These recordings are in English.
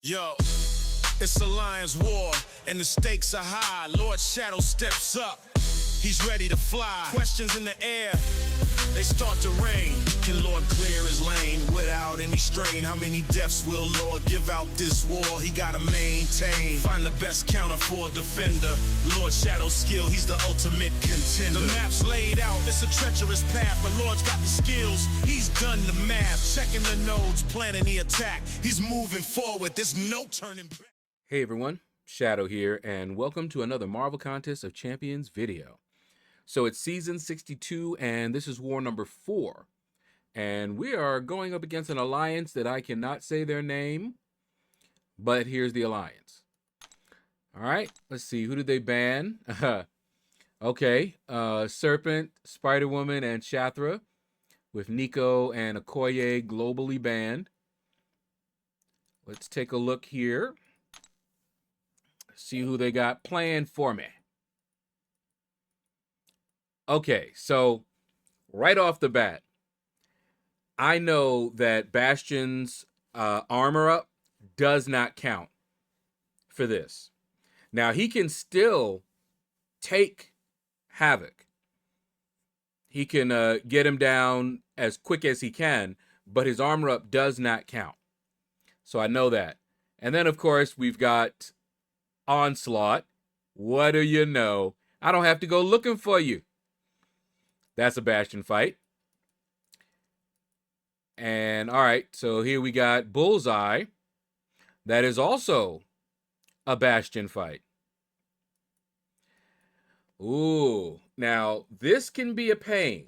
Yo, it's a lion's war, and the stakes are high. Lord Shadow steps up. He's ready to fly. Questions in the air, they start to rain. Can Lord clear his lane without any strain? How many deaths will Lord give out this war? He gotta maintain. Find the best counter for a defender. Lord Shadow's skill, he's the ultimate contender. The map's laid out, it's a treacherous path, but Lord's got the skills. He's done the math, checking the nodes, planning the attack. He's moving forward, there's no turning back. Hey everyone, Shadow here, and welcome to another Marvel Contest of Champions video. So it's season 62, and this is war number 4. And we are going up against an alliance that I cannot say their name, but here's the alliance. All right, let's see, who did they ban? Okay, Serpent, Spider-Woman, and Shathra, with Nico and Okoye globally banned. Let's take a look here. See who they got playing for me. Okay, so right off the bat, I know that Bastion's armor up does not count for this. Now, he can still take Havoc. He can get him down as quick as he can, but his armor up does not count. So I know that. And then, of course, we've got Onslaught. What do you know? I don't have to go looking for you. That's a Bastion fight. And all right, so here we got Bullseye. That is also a Bastion fight. Ooh, now this can be a pain.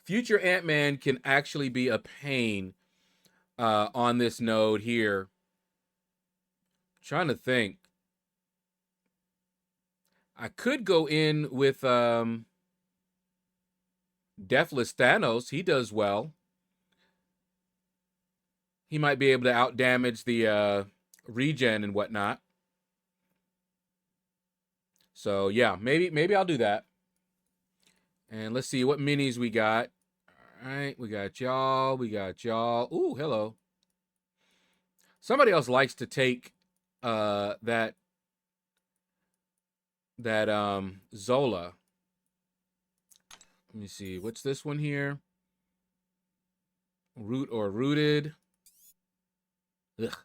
Future Ant-Man can actually be a pain on this node here. Trying to think. I could go in with Deathless Thanos. He does well. He might be able to outdamage the regen and whatnot. So yeah, maybe I'll do that. And let's see what minis we got. All right, we got y'all. We got y'all. Ooh, hello. Somebody else likes to take that Zola. Let me see. What's this one here? Root or rooted. Ugh.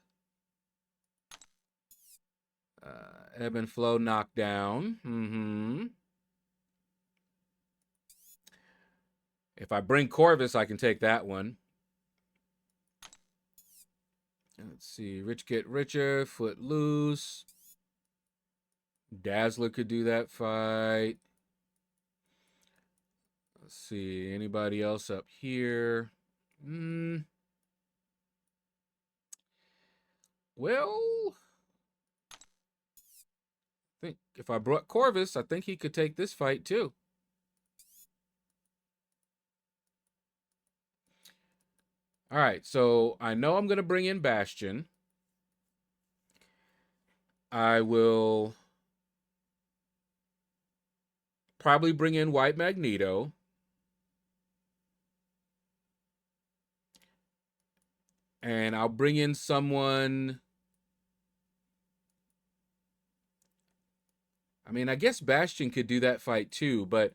Ebb and flow knockdown. If I bring Corvus, I can take that one. Let's see. Rich Get Richer. Footloose. Dazzler could do that fight. Let's see. Anybody else up here? Well, I think if I brought Corvus, I think he could take this fight too. All right, so I know I'm going to bring in Bastion. I will probably bring in White Magneto. And I'll bring in someone. I mean, I guess Bastion could do that fight too, but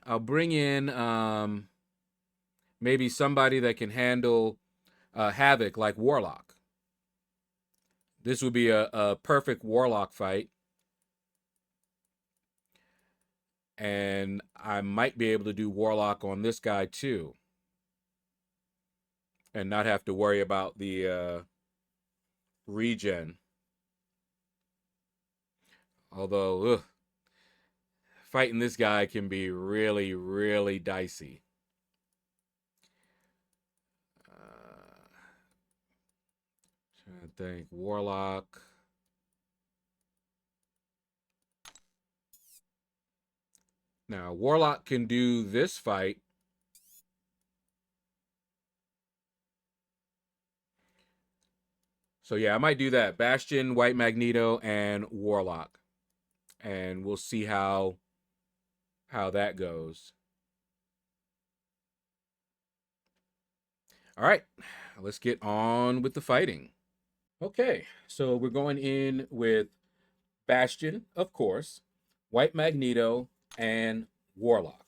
I'll bring in maybe somebody that can handle Havoc, like Warlock. This would be a perfect Warlock fight. And I might be able to do Warlock on this guy too. And not have to worry about the regen. Although, fighting this guy can be really, really dicey. Trying to think. Warlock. Now, Warlock can do this fight. So yeah, I might do that. Bastion, White Magneto, and Warlock. And we'll see how that goes. All right, let's get on with the fighting. Okay, so we're going in with Bastion, of course, White Magneto, and Warlock.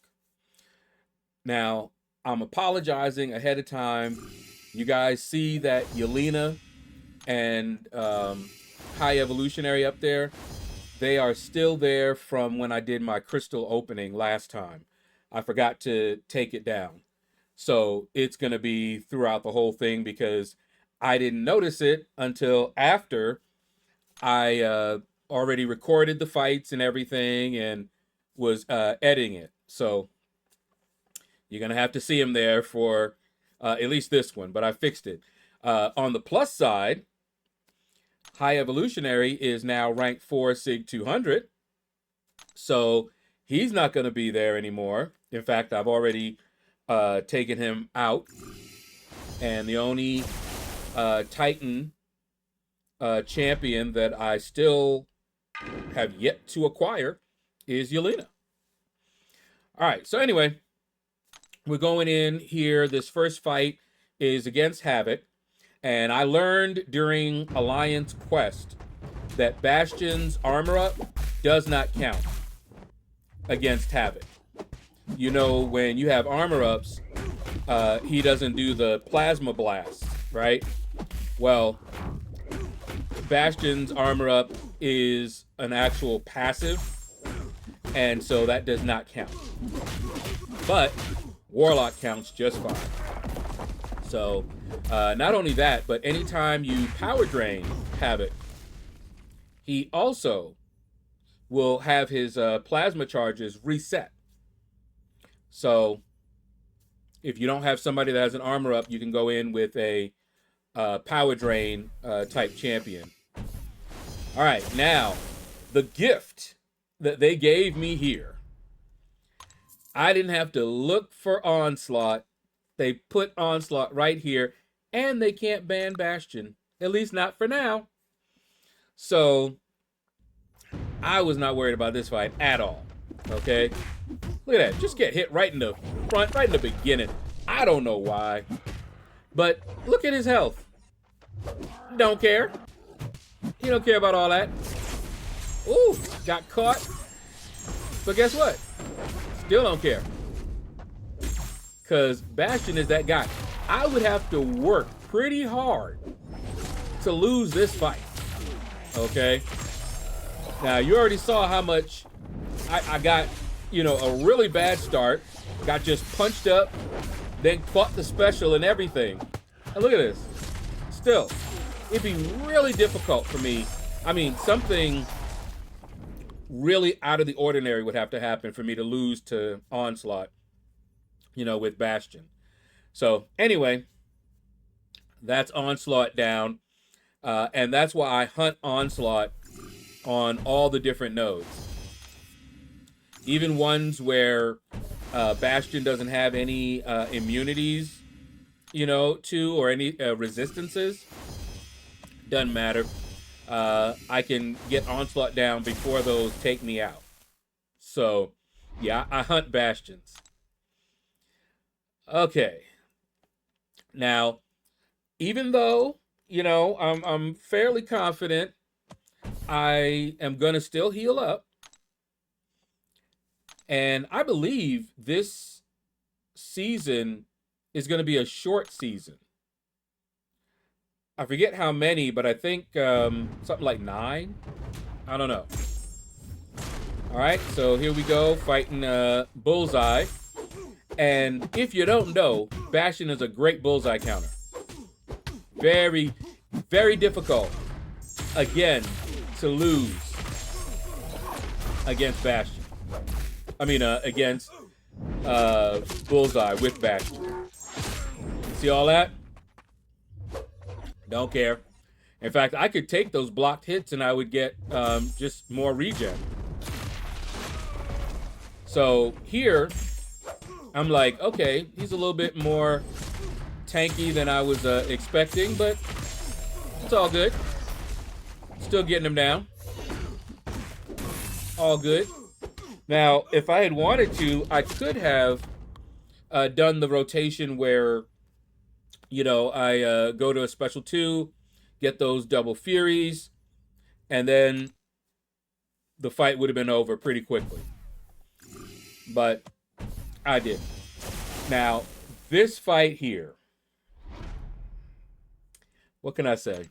Now, I'm apologizing ahead of time. You guys see that Yelena and High Evolutionary up there, they are still there from when I did my crystal opening last time. I forgot to take it down. So it's going to be throughout the whole thing because I didn't notice it until after I already recorded the fights and everything and was editing it. So you're going to have to see him there for at least this one, but I fixed it. On the plus side, High Evolutionary is now rank 4 Sig 200. So he's not going to be there anymore. In fact, I've already taken him out. And the only Titan champion that I still have yet to acquire is Yelena. All right, so anyway, we're going in here. This first fight is against Havoc. And I learned during Alliance Quest that Bastion's armor up does not count against Havoc. You know, when you have armor ups, he doesn't do the plasma blast, right? Well, Bastion's armor up is an actual passive, and so that does not count. But Warlock counts just fine. So, not only that, but anytime you power drain Havoc, he also will have his plasma charges reset. So, if you don't have somebody that has an armor up, you can go in with a power drain type champion. All right, now, the gift that they gave me here. I didn't have to look for Onslaught. They put Onslaught right here, and they can't ban Bastion, at least not for now. So I was not worried about this fight at all, okay? Look at that, just get hit right in the front, right in the beginning. I don't know why, but look at his health. Don't care. He don't care about all that. Ooh, got caught. But guess what? Still don't care. Because Bastion is that guy. I would have to work pretty hard to lose this fight. Okay? Now, you already saw how much I got, you know, a really bad start. Got just punched up, then fought the special and everything. And look at this. Still, it'd be really difficult for me. I mean, something really out of the ordinary would have to happen for me to lose to Onslaught, you know, with Bastion. So anyway, that's Onslaught down. And that's why I hunt Onslaught on all the different nodes. Even ones where Bastion doesn't have any immunities, you know, to, or any resistances. Doesn't matter. I can get Onslaught down before those take me out. So, yeah, I hunt Bastions. Okay. Now, even though, you know, I'm fairly confident I am going to still heal up. And I believe this season is going to be a short season. I forget how many, but I think something like 9. I don't know. All right, so here we go, fighting Bullseye. And if you don't know, Bastion is a great Bullseye counter. Very, very difficult, again, to lose against Bastion. I mean, against Bullseye with Bastion. See all that? Don't care. In fact, I could take those blocked hits and I would get just more regen. So here, I'm like, okay, he's a little bit more tanky than I was expecting, but it's all good. Still getting him down. All good. Now, if I had wanted to, I could have done the rotation where you know, I go to a special 2, get those double furies, and then the fight would have been over pretty quickly. But I didn't. Now, this fight here, what can I say?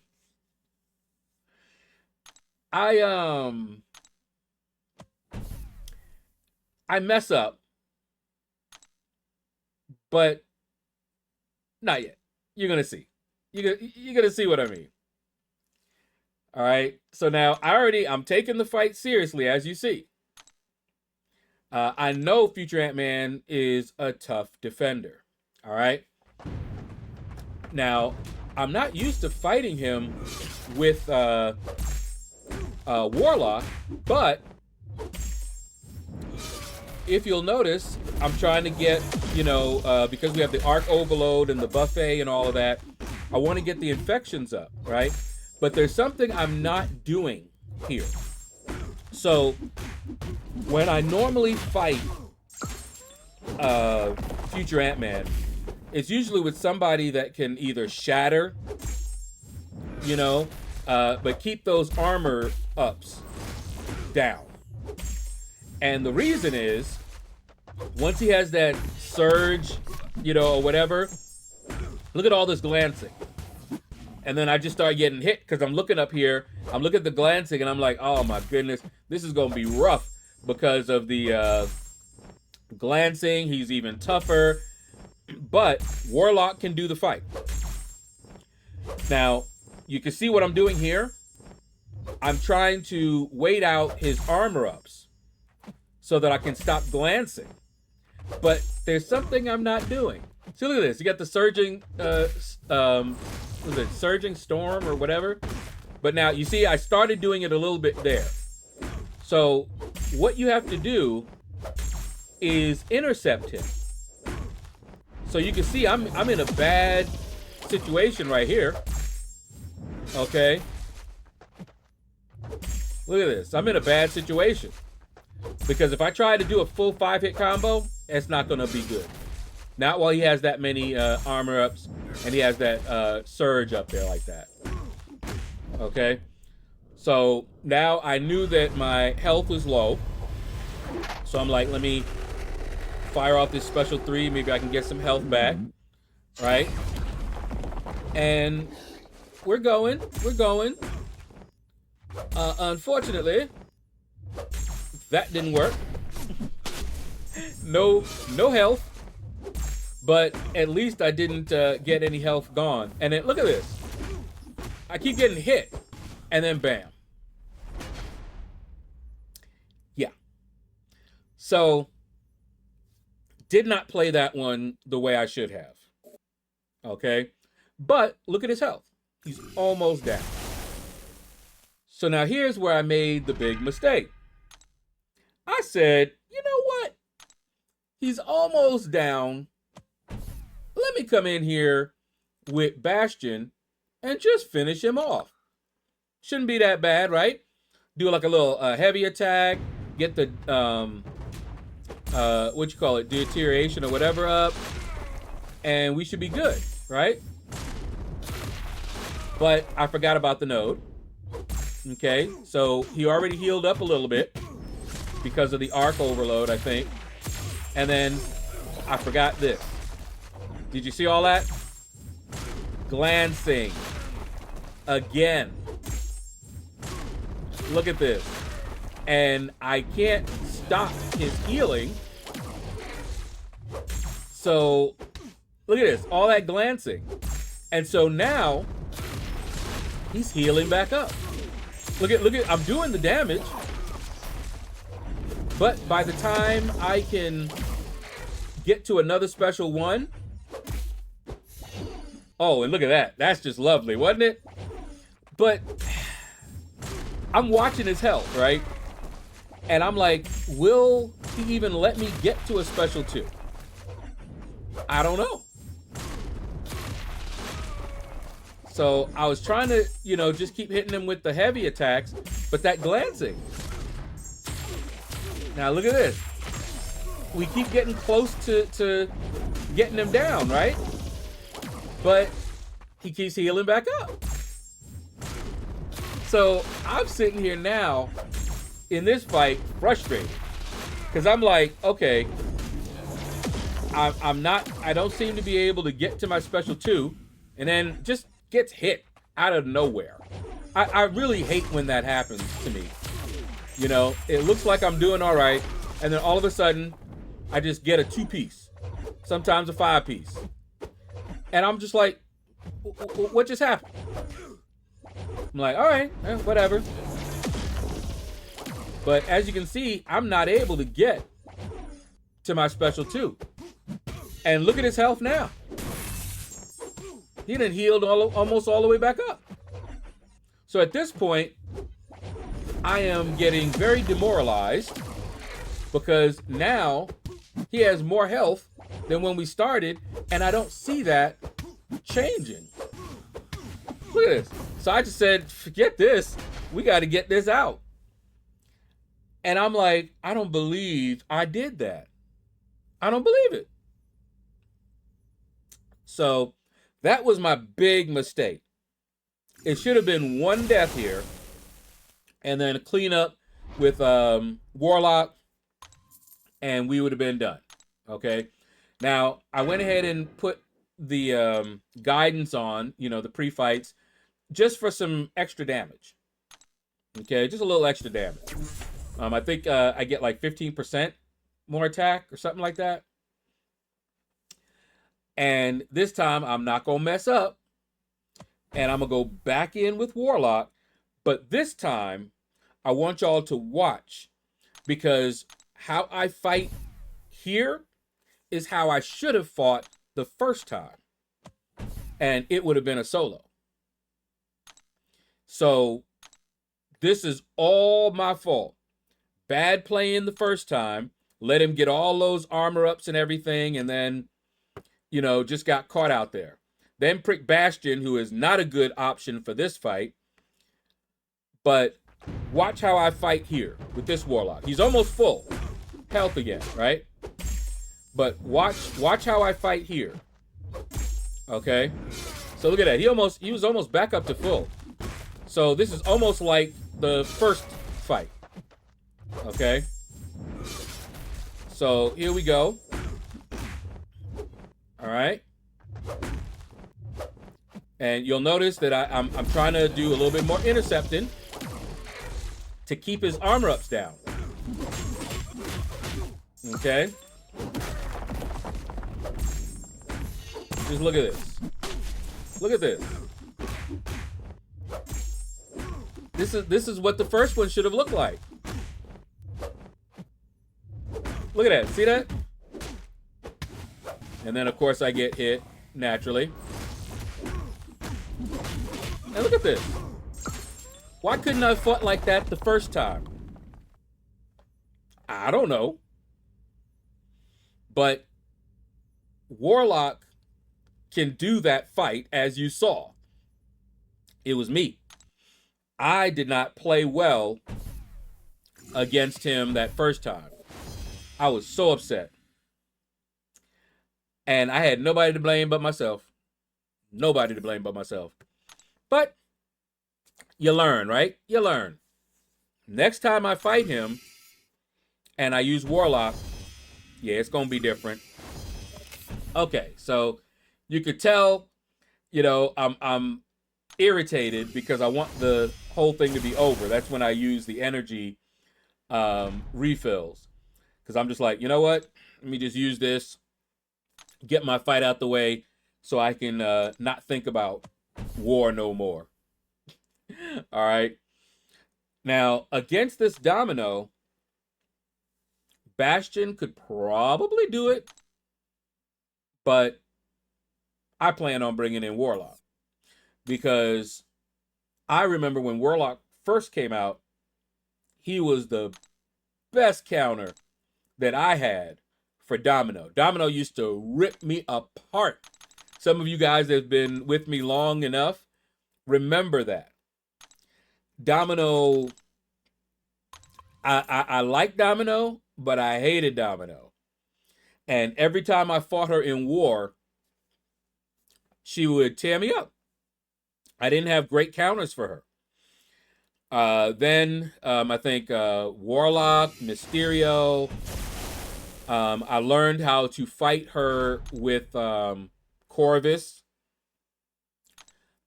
I mess up, but not yet. You're gonna see. You're gonna see what I mean. All right. So now I'm taking the fight seriously, as you see. I know Future Ant-Man is a tough defender. All right. Now, I'm not used to fighting him with Warlock, but if you'll notice, I'm trying to get, you know, because we have the Arc Overload and the Buffet and all of that, I want to get the infections up, right? But there's something I'm not doing here. So when I normally fight Future Ant-Man, it's usually with somebody that can either shatter, you know, but keep those armor ups down. And the reason is, once he has that surge, you know, or whatever, look at all this glancing. And then I just start getting hit because I'm looking up here, I'm looking at the glancing, and I'm like, oh my goodness, this is going to be rough because of the glancing. He's even tougher. But Warlock can do the fight. Now, you can see what I'm doing here. I'm trying to wait out his armor ups so that I can stop glancing. But there's something I'm not doing. See, look at this. You got the surging, was it surging storm or whatever? But now, you see, I started doing it a little bit there. So, what you have to do is intercept him. So you can see I'm in a bad situation right here. Okay. Look at this. I'm in a bad situation. Because if I try to do a full 5-hit combo, it's not going to be good. Not while he has that many armor ups and he has that surge up there like that. Okay. So now I knew that my health was low. So I'm like, let me fire off this special 3. Maybe I can get some health back. Right? And we're going. Unfortunately, that didn't work. No health. But at least I didn't get any health gone. And then look at this. I keep getting hit. And then bam. Yeah. So did not play that one the way I should have. Okay? But look at his health. He's almost down. So now here's where I made the big mistake. I said, you know what? He's almost down. Let me come in here with Bastion and just finish him off. Shouldn't be that bad, right? Do like a little heavy attack. Get the what you call it, deterioration or whatever up, and we should be good, right? But I forgot about the node. Okay, so he already healed up a little bit because of the arc overload, I think. And then I forgot this. Did you see all that? Glancing again. Look at this. And I can't stop his healing. So look at this, all that glancing. And so now he's healing back up. Look at, I'm doing the damage. But by the time I can get to another special 1. Oh, and look at that. That's just lovely, wasn't it? But I'm watching his health, right? And I'm like, will he even let me get to a special 2? I don't know. So I was trying to, you know, just keep hitting him with the heavy attacks, but that glancing. Now look at this. We keep getting close to getting him down, right? but he keeps healing back up. So I'm sitting here now in this fight frustrated because I'm like, okay, I don't seem to be able to get to my special 2, and then just gets hit out of nowhere. I really hate when that happens to me. You know, it looks like I'm doing all right, and then all of a sudden I just get a 2-piece, sometimes a 5-piece, and I'm just like, what just happened? I'm like, all right, whatever. But as you can see, I'm not able to get to my special 2. And look at his health now. He done healed almost all the way back up. So at this point, I am getting very demoralized because now he has more health than when we started, and I don't see that changing. Look at this. So I just said, forget this. We got to get this out. And I'm like, I don't believe I did that. I don't believe it. So that was my big mistake. It should have been 1 death here, and then a cleanup with Warlock, and we would have been done. Okay. Now I went ahead and put the guidance on, you know, the pre-fights, just for some extra damage. Okay, just a little extra damage. I think I get like 15% more attack or something like that. And this time I'm not gonna mess up, and I'm gonna go back in with Warlock. But this time I want y'all to watch, because how I fight here is how I should have fought the first time, and it would have been a solo. So this is all my fault. Bad playing the first time, let him get all those armor ups and everything, and then, you know, just got caught out there. Then prick Bastion, who is not a good option for this fight. But watch how I fight here with this Warlock. He's almost full health again, right? But watch how I fight here. Okay? So look at that. He was almost back up to full. So this is almost like the first fight. Okay? So here we go. All right. And you'll notice that I'm trying to do a little bit more intercepting to keep his armor ups down. Okay. Just look at this. Look at this. This is what the first one should have looked like. Look at that. See that? And then, of course, I get hit naturally. And look at this. Why couldn't I have fought like that the first time? I don't know. But Warlock can do that fight, as you saw. It was me. I did not play well against him that first time. I was so upset. And I had nobody to blame but myself. Nobody to blame but myself. But you learn, right? You learn. Next time I fight him and I use Warlock, yeah, it's going to be different. Okay, so you could tell, you know, I'm irritated because I want the whole thing to be over. That's when I use the energy refills. Because I'm just like, you know what? Let me just use this, get my fight out the way so I can not think about war no more. All right. Now, against this Domino, Bastion could probably do it, but I plan on bringing in Warlock because I remember when Warlock first came out, he was the best counter that I had for Domino. Domino used to rip me apart. Some of you guys that have been with me long enough remember that. Domino, I like Domino, but I hated Domino. And every time I fought her in war, she would tear me up. I didn't have great counters for her. Then I think Warlock, Mysterio. I learned how to fight her with Corvus.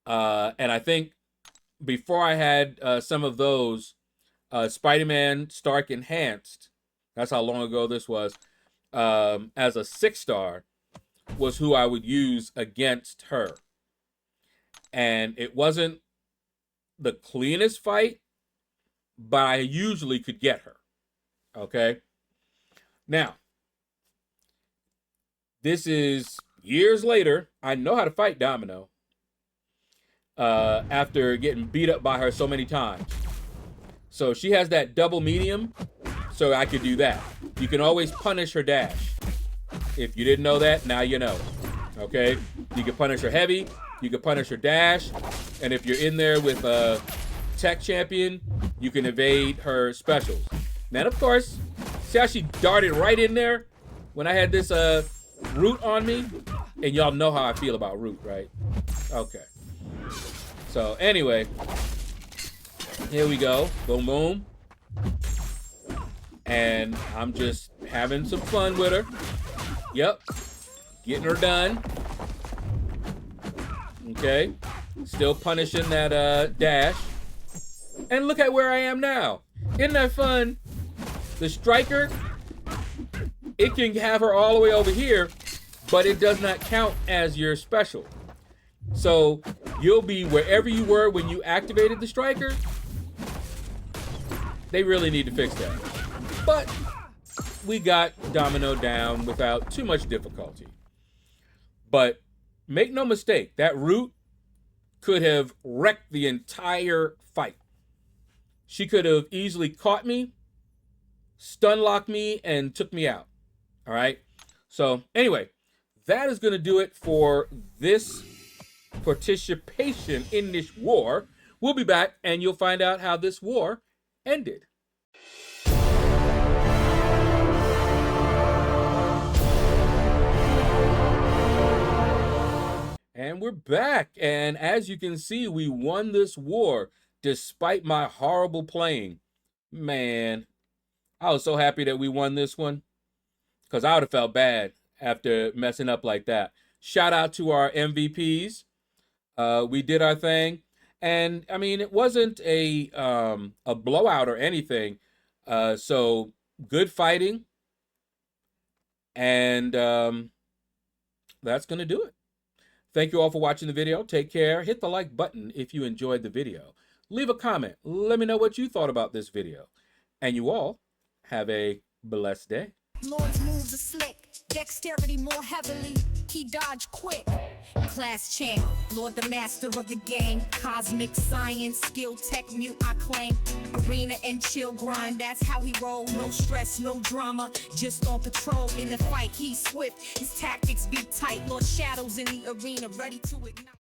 And I think before I had some of those, Spider-Man Stark Enhanced, that's how long ago this was, as a 6-star, was who I would use against her. And it wasn't the cleanest fight, but I usually could get her. Okay? Now, this is years later. I know how to fight Domino. After getting beat up by her so many times. So she has that double medium, so I could do that. You can always punish her dash. If you didn't know that, now you know. Okay? You can punish her heavy, you can punish her dash, and if you're in there with a tech champion, you can evade her specials. Now, of course, see how she darted right in there when I had this root on me? And y'all know how I feel about root, right? Okay. So anyway, here we go. Boom, boom. And I'm just having some fun with her. Yep. Getting her done. Okay. Still punishing that dash. And look at where I am now. Isn't that fun? The striker, it can have her all the way over here, but it does not count as your special. So you'll be wherever you were when you activated the striker. They really need to fix that. But we got Domino down without too much difficulty. But make no mistake, that root could have wrecked the entire fight. She could have easily caught me, stun locked me, and took me out. All right? So anyway, that is going to do it for this participation in this war. We'll be back and you'll find out how this war ended. And we're back, and as you can see, we won this war despite my horrible playing. Man, I was so happy that we won this one, because I would have felt bad after messing up like that. Shout out to our MVPs. We did our thing, and I mean, it wasn't a blowout or anything. So good fighting, and that's gonna do it. Thank you all for watching the video. Take care. Hit the like button if you enjoyed the video. Leave a comment. Let me know what you thought about this video. And you all have a blessed day. Lord's moves are slick, dexterity more heavily, he dodge quick. Class champ, Lord the master of the game, cosmic science, skill tech mute I claim. Arena and chill grind, that's how he roll. No stress, no drama, just on patrol. In the fight he's swift, his tactics be tight. Lord Shadow's in the arena, ready to ignite.